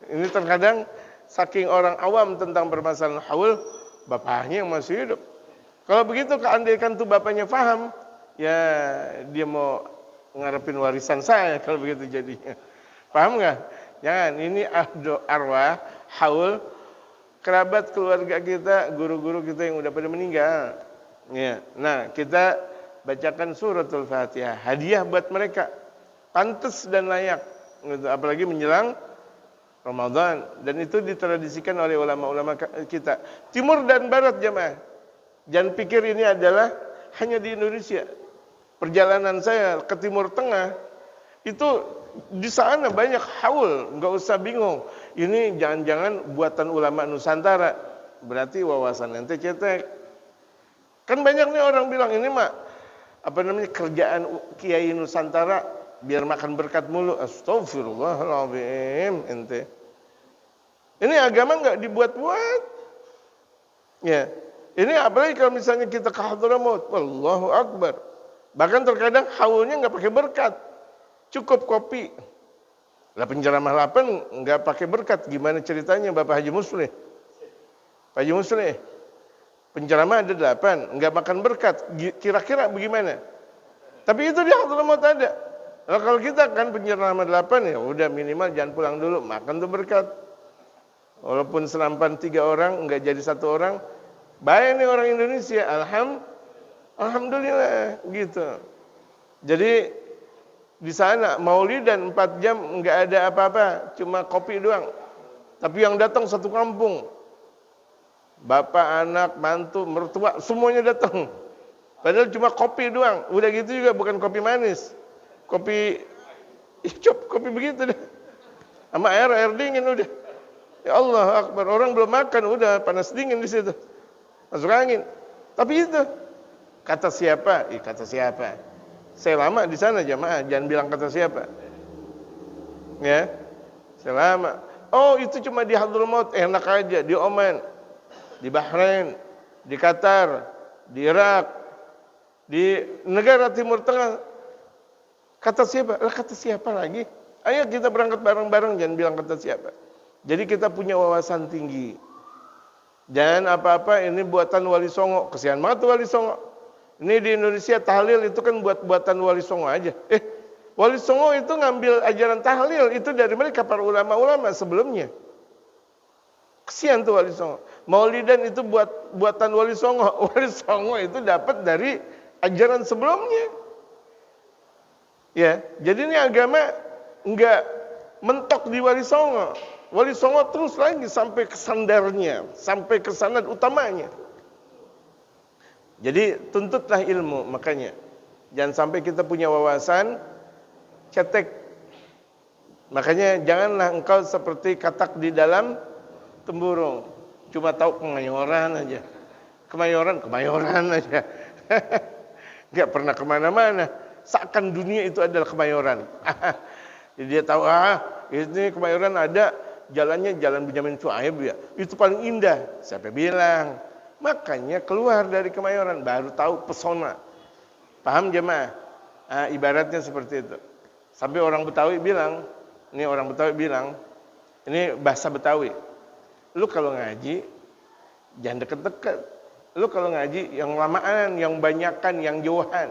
[SPEAKER 1] Ini terkadang saking orang awam tentang permasalahan haul, bapaknya yang masih hidup. Kalau begitu keandaikan tuh bapaknya paham, ya dia mau ngarepin warisan saya kalau begitu jadinya. Paham nggak? Jangan, ini arwah, haul, kerabat keluarga kita, guru-guru kita yang udah pada meninggal. Ya. Nah, kita bacakan suratul Fatihah, hadiah buat mereka, pantas dan layak, apalagi menjelang Ramadan, dan itu ditradisikan oleh ulama-ulama kita, timur dan barat jemaah. Jangan pikir ini adalah hanya di Indonesia. Perjalanan saya ke Timur Tengah, itu di sana banyak haul, nggak usah bingung. Ini jangan-jangan buatan ulama Nusantara, berarti wawasan ente cetek. Kan banyak nih orang bilang ini mah kerjaan Kiai Nusantara biar makan berkat mulu. Astagfirullahaladzim ente. Ini agama nggak dibuat-buat. Ya. Ini apalagi kalau misalnya kita ke Hadramaut, Allahu Akbar. Bahkan terkadang haulnya nggak pakai berkat, cukup kopi. Lah penceramah 8 nggak pakai berkat, gimana ceritanya Bapak Haji Muslih? Pak Haji Muslih, penceramah ada 8, nggak makan berkat, kira-kira bagaimana? Tapi itu di Hadramaut ada. Nah, kalau kita kan penceramah 8 ya udah minimal jangan pulang dulu, makan tuh berkat. Walaupun senampan 3 orang, nggak jadi 1 orang, baik nih orang Indonesia, alhamdulillah gitu. Jadi di sana maulidan 4 jam nggak ada apa-apa, cuma kopi doang. Tapi yang datang satu kampung, bapak, anak, mantu, mertua, semuanya datang. Padahal cuma kopi doang. Udah gitu juga bukan kopi manis, kopi hijau, kopi begitu deh, sama air dingin udah. Ya Allah Akbar, orang belum makan udah panas dingin di situ, masuk angin. Tapi itu kata siapa? Kata siapa? Saya lama di sana jamaah, jangan bilang kata siapa. Ya, saya lama. Oh itu cuma di Hadramaut, enak aja. Di Oman, di Bahrain, di Qatar, di Irak, di negara Timur Tengah. Kata siapa? Lah kata siapa lagi? Ayo kita berangkat bareng-bareng, jangan bilang kata siapa. Jadi kita punya wawasan tinggi. Jangan apa-apa ini buatan Wali Songo. Kesian banget tuh Wali Songo. Ini di Indonesia tahlil itu kan buatan Wali Songo aja. Wali Songo itu ngambil ajaran tahlil itu dari mereka para ulama-ulama sebelumnya. Kesian tuh Wali Songo. Maulidan itu buatan Wali Songo. Wali Songo itu dapat dari ajaran sebelumnya. Ya, jadi ini agama enggak mentok di Wali Songo. Wali Songo terus lagi sampai ke sandarnya, sampai ke sanad utamanya. Jadi tuntutlah ilmu, makanya jangan sampai kita punya wawasan cetek. Makanya janganlah engkau seperti katak di dalam tempurung. Cuma tahu Kemayoran aja. Kemayoran aja. Nggak pernah kemana-mana. Seakan dunia itu adalah Kemayoran. Jadi dia tahu, ini Kemayoran ada jalannya Jalan Benyamin Suhaib ya. Itu paling indah. Siapa bilang? Makanya keluar dari Kemayoran baru tahu pesona. Paham jemaah? Ibaratnya seperti itu. Sampai orang Betawi bilang, ini bahasa Betawi. Lu kalau ngaji jangan deket-deket. Lu kalau ngaji yang lamaan, yang banyakan, yang jauhan.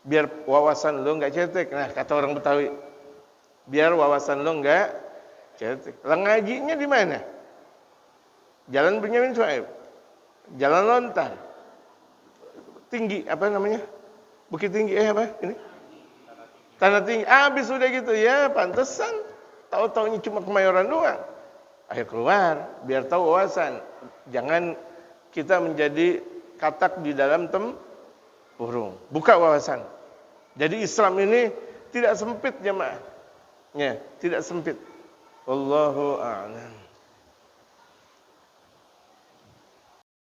[SPEAKER 1] Biar wawasan lu enggak cetek. Nah, kata orang Betawi. Biar wawasan lu enggak cetek. Lah ngajinya di mana? Jalan Benyamin Suhaib. Jalan Lontar. Tinggi, apa namanya? Bukit Tinggi, apa? Ini? Tanah Tinggi. Habis sudah gitu ya, pantesan. Tahu-taunya cuma Kemayoran doang. Ayo keluar, biar tahu wawasan. Jangan kita menjadi katak di dalam tempurung. Buka wawasan. Jadi Islam ini tidak sempit jemaah. Ya, tidak sempit. Wallahu a'lam.